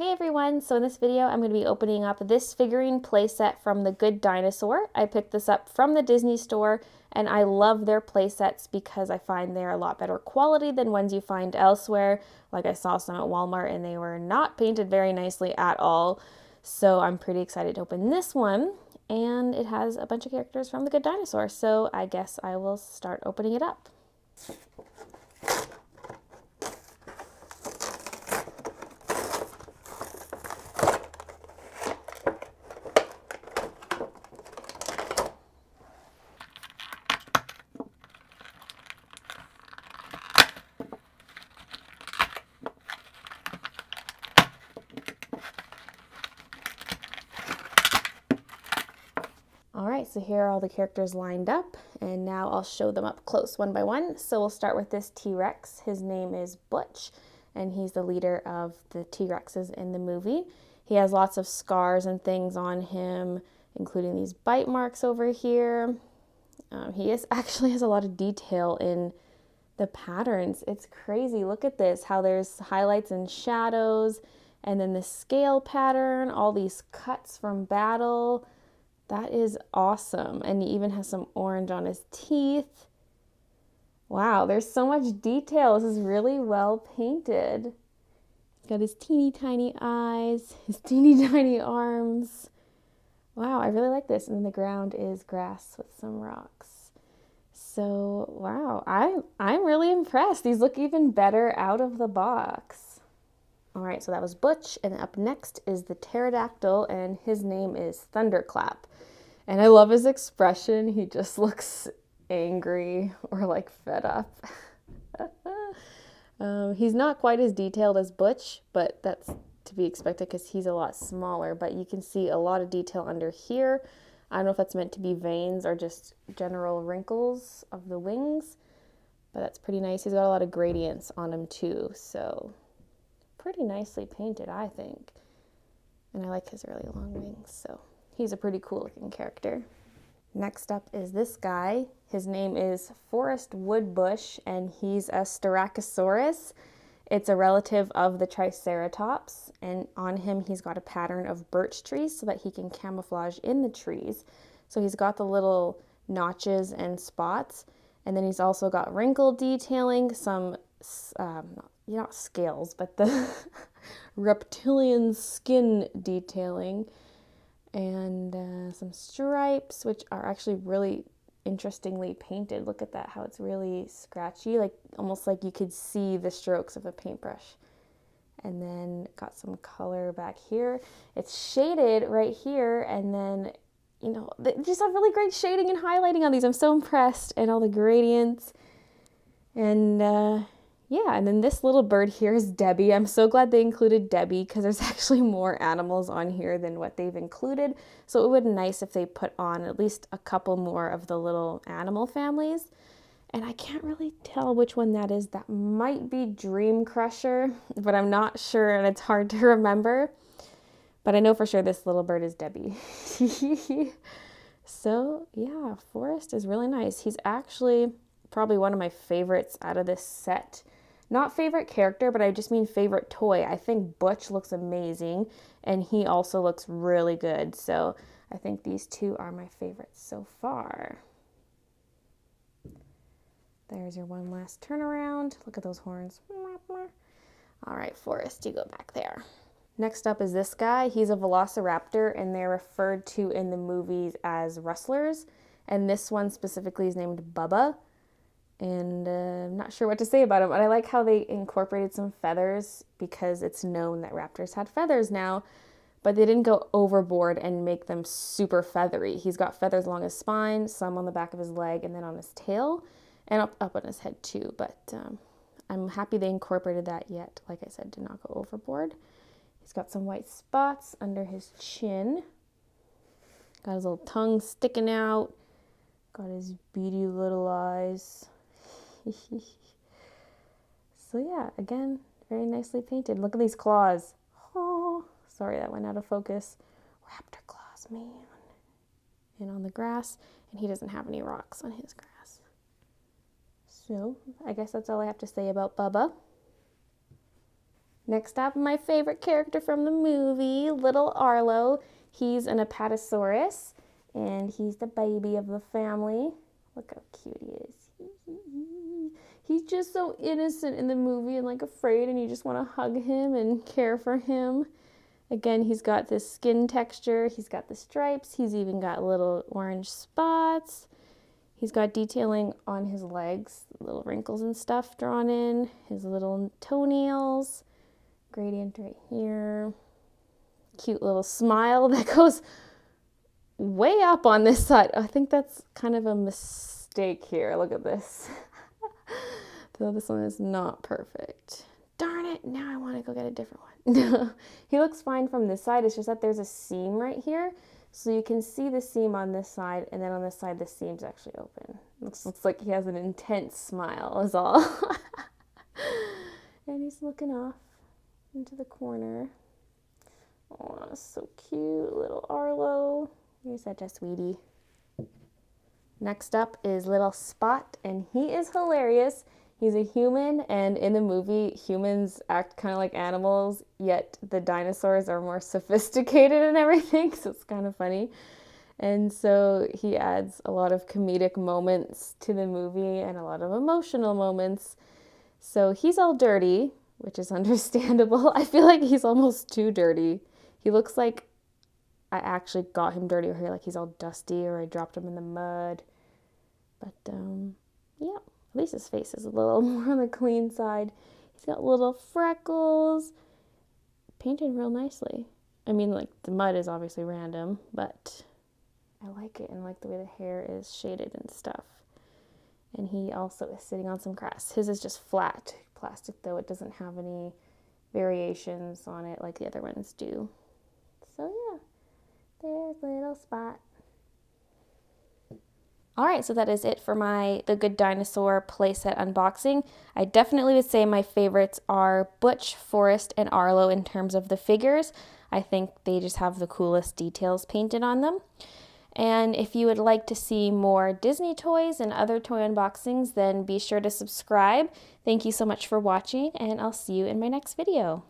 Hey everyone, so in this video I'm going to be opening up this figurine playset from the Good Dinosaur. I picked this up from the Disney store and I love their playsets because I find they're a lot better quality than ones you find elsewhere. Like I saw some at Walmart and they were not painted very nicely at all. So I'm pretty excited to open this one, and it has a bunch of characters from the Good Dinosaur. So I guess I will start opening it up. Alright, so here are all the characters lined up, and now I'll show them up close one by one. So we'll start with this T-Rex. His name is Butch, and he's the leader of the T-Rexes in the movie. He has lots of scars and things on him, including these bite marks over here. He actually has a lot of detail in the patterns. It's crazy. Look at this, how there's highlights and shadows, and then the scale pattern, all these cuts from battle. That is awesome. And he even has some orange on his teeth. Wow, there's so much detail. This is really well painted. He's got his teeny tiny eyes, his teeny tiny arms. Wow, I really like this. And then the ground is grass with some rocks. So, wow, I'm really impressed. These look even better out of the box. All right, so that was Butch, and up next is the pterodactyl, and his name is Thunderclap. And I love his expression. He just looks angry or like fed up. He's not quite as detailed as Butch, but that's to be expected because he's a lot smaller, but you can see a lot of detail under here. I don't know if that's meant to be veins or just general wrinkles of the wings, but that's pretty nice. He's got a lot of gradients on him too, so pretty nicely painted, I think. And I like his really long wings, so he's a pretty cool looking character. Next up is this guy. His name is Forest Woodbush, and he's a Styracosaurus. It's a relative of the Triceratops, and on him he's got a pattern of birch trees so that he can camouflage in the trees. So he's got the little notches and spots, and then he's also got wrinkle detailing, some not scales, but the reptilian skin detailing, and some stripes, which are actually really interestingly painted. Look at that, how it's really scratchy, like almost like you could see the strokes of a paintbrush. And then got some color back here. It's shaded right here, and then, you know, they just have really great shading and highlighting on these. I'm so impressed, and all the gradients. And yeah, and then this little bird here is Debbie. I'm so glad they included Debbie because there's actually more animals on here than what they've included. So it would be nice if they put on at least a couple more of the little animal families. And I can't really tell which one that is. That might be Dream Crusher, but I'm not sure and it's hard to remember. But I know for sure this little bird is Debbie. So yeah, Forest is really nice. He's actually probably one of my favorites out of this set. Not favorite character, but I just mean favorite toy. I think Butch looks amazing, and he also looks really good. So I think these two are my favorites so far. There's your one last turnaround. Look at those horns. All right, Forest, you go back there. Next up is this guy. He's a velociraptor, and they're referred to in the movies as rustlers. And this one specifically is named Bubba. And I'm not sure what to say about him, but I like how they incorporated some feathers because it's known that raptors had feathers now, but they didn't go overboard and make them super feathery. He's got feathers along his spine, some on the back of his leg, and then on his tail, and up on his head too, but I'm happy they incorporated that, yet, like I said, did not go overboard. He's got some white spots under his chin, got his little tongue sticking out, got his beady little eyes. So yeah, again, very nicely painted. Look at these claws. Oh, sorry, that went out of focus. Raptor claws, man. And on the grass, and he doesn't have any rocks on his grass. So I guess that's all I have to say about Bubba. Next up, my favorite character from the movie, little Arlo. He's an Apatosaurus, and he's the baby of the family. Look how cute he is. He's just so innocent in the movie and like afraid, and you just want to hug him and care for him. Again, he's got this skin texture. He's got the stripes. He's even got little orange spots. He's got detailing on his legs, little wrinkles and stuff drawn in. His little toenails. Gradient right here. Cute little smile that goes way up on this side. I think that's kind of a mistake here. Look at this. So this one is not perfect. Darn it, now I want to go get a different one. He looks fine from this side. It's just that there's a seam right here. So you can see the seam on this side, and then on this side the seam's actually open. Looks like he has an intense smile is all. And he's looking off into the corner. Oh, so cute, little Arlo. Here's such a sweetie. Next up is little Spot, and he is hilarious. He's a human, and in the movie, humans act kind of like animals, yet the dinosaurs are more sophisticated and everything, so it's kind of funny. And so he adds a lot of comedic moments to the movie and a lot of emotional moments. So he's all dirty, which is understandable. I feel like he's almost too dirty. He looks like I actually got him dirty, or like he's all dusty, or I dropped him in the mud. But yeah. At least his face is a little more on the clean side. He's got little freckles. Painted real nicely. I mean, like, the mud is obviously random, but I like it, and like the way the hair is shaded and stuff. And he also is sitting on some grass. His is just flat plastic, though. It doesn't have any variations on it like the other ones do. So yeah, there's little Spot. Alright, so that is it for my The Good Dinosaur playset unboxing. I definitely would say my favorites are Butch, Forrest, and Arlo in terms of the figures. I think they just have the coolest details painted on them. And if you would like to see more Disney toys and other toy unboxings, then be sure to subscribe. Thank you so much for watching, and I'll see you in my next video.